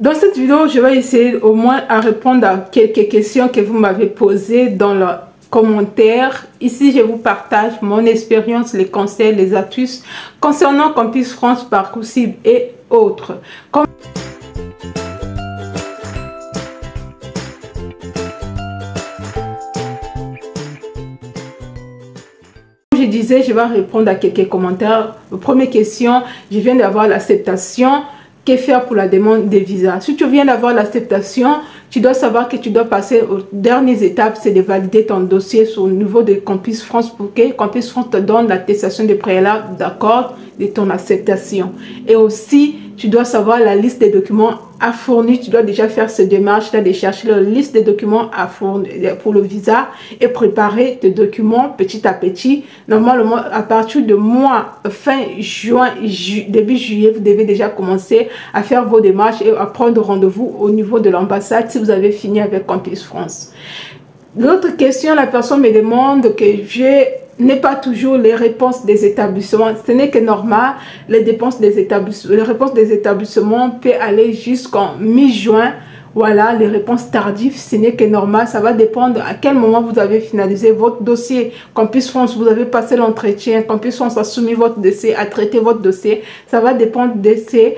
Dans cette vidéo, je vais essayer au moins à répondre à quelques questions que vous m'avez posées dans le commentaire. Ici, je vous partage mon expérience, les conseils, les astuces concernant Campus France, Parcoursup et autres. Comme je disais, je vais répondre à quelques commentaires. Première question, je viens d'avoir l'acceptation. Que faire pour la demande de visa? Si tu viens d'avoir l'acceptation, tu dois savoir que tu dois passer aux dernières étapes, c'est de valider ton dossier au niveau de Campus France pour que Campus France te donne l'attestation de préalable d'accord de ton acceptation. Et aussi, tu dois savoir la liste des documents à fournir. Tu dois déjà faire ces démarches, de chercher la liste des documents à fournir pour le visa et préparer tes documents petit à petit. Normalement, à partir de mois fin juin, début juillet, vous devez déjà commencer à faire vos démarches et à prendre rendez-vous au niveau de l'ambassade si vous avez fini avec Campus France. L'autre question, la personne me demande que je n'ai pas toujours les réponses des établissements. Ce n'est que normal. Les réponses des établissements peuvent aller jusqu'en mi-juin. Voilà, les réponses tardives, ce n'est que normal. Ça va dépendre à quel moment vous avez finalisé votre dossier. Campus France, vous avez passé l'entretien. Campus France a soumis votre dossier, a traité votre dossier. Ça va dépendre de ces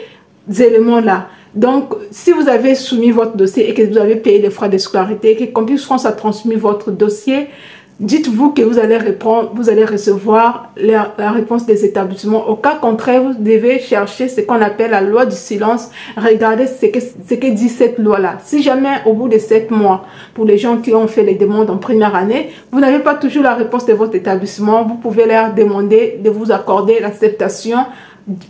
éléments-là. Donc, si vous avez soumis votre dossier et que vous avez payé les frais de scolarité, que Campus France a transmis votre dossier, dites-vous que vous allez recevoir la réponse des établissements. Au cas contraire, vous devez chercher ce qu'on appelle la loi du silence. Regardez ce que dit cette loi-là. Si jamais, au bout de 7 mois, pour les gens qui ont fait les demandes en première année, vous n'avez pas toujours la réponse de votre établissement, vous pouvez leur demander de vous accorder l'acceptation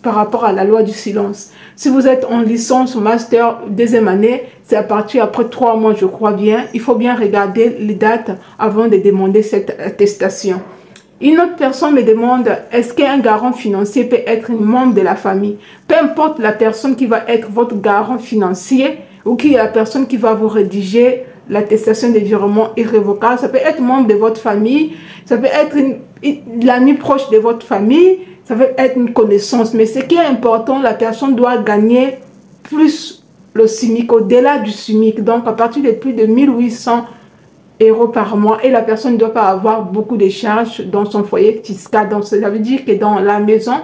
par rapport à la loi du silence. Si vous êtes en licence ou master deuxième année, c'est à partir après 3 mois, je crois bien. Il faut bien regarder les dates avant de demander cette attestation. Une autre personne me demande, est-ce qu'un garant financier peut être un membre de la famille? Peu importe la personne qui va être votre garant financier ou qui est la personne qui va vous rédiger l'attestation de virement irrévocable, ça peut être membre de votre famille, ça peut être l'ami proche de votre famille, ça peut être une connaissance. Mais ce qui est important, la personne doit gagner plus le SMIC, au-delà du SMIC. Donc, à partir de plus de 1800 € par mois. Et la personne ne doit pas avoir beaucoup de charges dans son foyer fiscal. Donc, ça veut dire que dans la maison,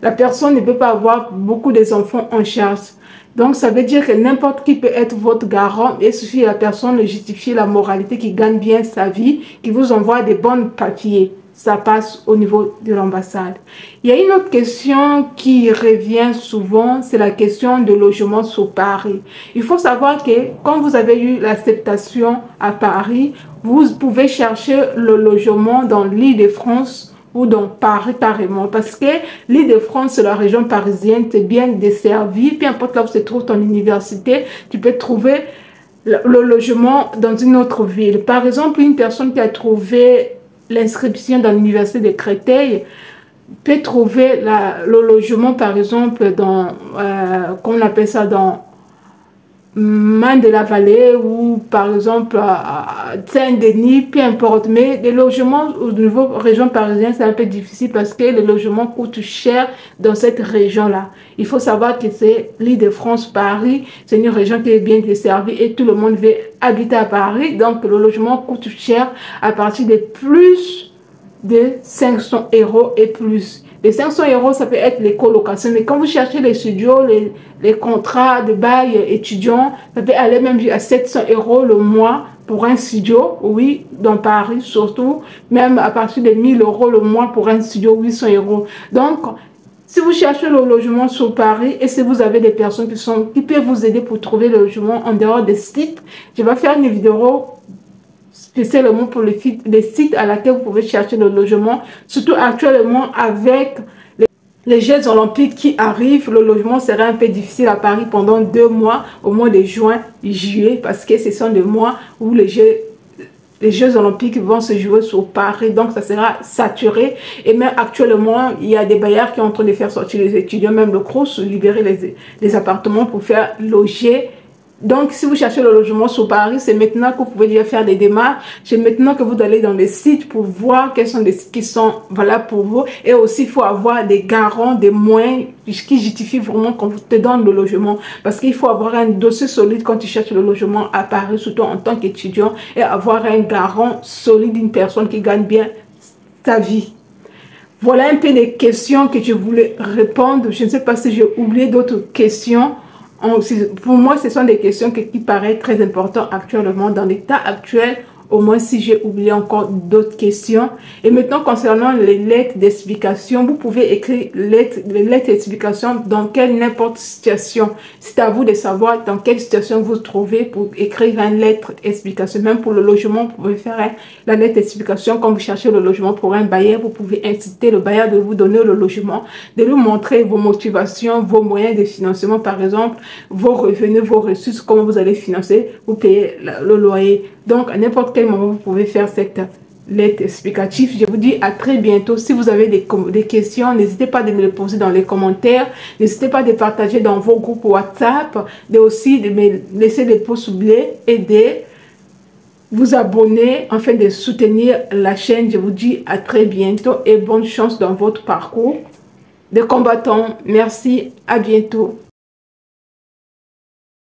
la personne ne peut pas avoir beaucoup d'enfants en charge. Donc, ça veut dire que n'importe qui peut être votre garant. Il suffit à la personne de justifier la moralité, qui gagne bien sa vie, qui vous envoie des bons papiers. Ça passe au niveau de l'ambassade. Il y a une autre question qui revient souvent, c'est la question de logement sur Paris. Il faut savoir que quand vous avez eu l'acceptation à Paris, vous pouvez chercher le logement dans l'Île-de-France ou dans Paris carrément. Parce que l'Île-de-France, la région parisienne, c'est bien desservie. Peu importe là où se trouve ton université, tu peux trouver le logement dans une autre ville. Par exemple, une personne qui a trouvé l'inscription dans l'université de Créteil peut trouver le logement, par exemple, dans, qu'on appelle ça, dans Marne-de-la-Vallée ou par exemple à Saint-Denis, peu importe. Mais les logements au niveau région parisienne, c'est un peu difficile parce que les logements coûtent cher dans cette région-là. Il faut savoir que c'est l'Île-de-France, Paris, c'est une région qui est bien desservie et tout le monde veut habiter à Paris. Donc le logement coûte cher à partir de plus de 500 € et plus. Les 500 €, ça peut être les colocations. Mais quand vous cherchez les studios, les contrats de bail étudiants, ça peut aller même à 700 € le mois pour un studio, oui, dans Paris surtout. Même à partir de 1000 € le mois pour un studio, 800 €. Donc, si vous cherchez le logement sur Paris et si vous avez des personnes qui peuvent vous aider pour trouver le logement en dehors des sites, je vais faire une vidéo spécialement pour les sites à laquelle vous pouvez chercher le logement. Surtout actuellement avec les Jeux olympiques qui arrivent, le logement sera un peu difficile à Paris pendant 2 mois, au mois de juin, juillet, parce que ce sont des mois où les Jeux olympiques vont se jouer sur Paris, donc ça sera saturé. Et même actuellement, il y a des bailleurs qui sont en train de faire sortir les étudiants, même le CROUS, libérer les appartements pour faire loger Donc, si vous cherchez le logement sur Paris, c'est maintenant que vous pouvez déjà faire des démarches. C'est maintenant que vous allez dans les sites pour voir quels sont les sites qui sont valables pour vous. Et aussi, il faut avoir des garants, des moyens qui justifient vraiment qu'on vous te donne le logement. Parce qu'il faut avoir un dossier solide quand tu cherches le logement à Paris, surtout en tant qu'étudiant, et avoir un garant solide, une personne qui gagne bien sa vie. Voilà un peu les questions que je voulais répondre. Je ne sais pas si j'ai oublié d'autres questions. Pour moi, ce sont des questions qui paraissent très importantes actuellement dans l'état actuel. Au moins, si j'ai oublié encore d'autres questions. Et maintenant, concernant les lettres d'explication, vous pouvez écrire les lettres d'explication dans n'importe situation. C'est à vous de savoir dans quelle situation vous vous trouvez pour écrire une lettre d'explication. Même pour le logement, vous pouvez faire la lettre d'explication. Quand vous cherchez le logement pour un bailleur, vous pouvez inciter le bailleur de vous donner le logement, de lui montrer vos motivations, vos moyens de financement, par exemple, vos revenus, vos ressources, comment vous allez financer, vous payez le loyer. Donc, à n'importe quel moment, vous pouvez faire cette lettre explicative. Je vous dis à très bientôt. Si vous avez des questions, n'hésitez pas de me les poser dans les commentaires. N'hésitez pas de partager dans vos groupes WhatsApp. Et aussi de me laisser des pouces bleus et de vous abonner afin de soutenir la chaîne. Je vous dis à très bientôt et bonne chance dans votre parcours de combattant. Merci, à bientôt.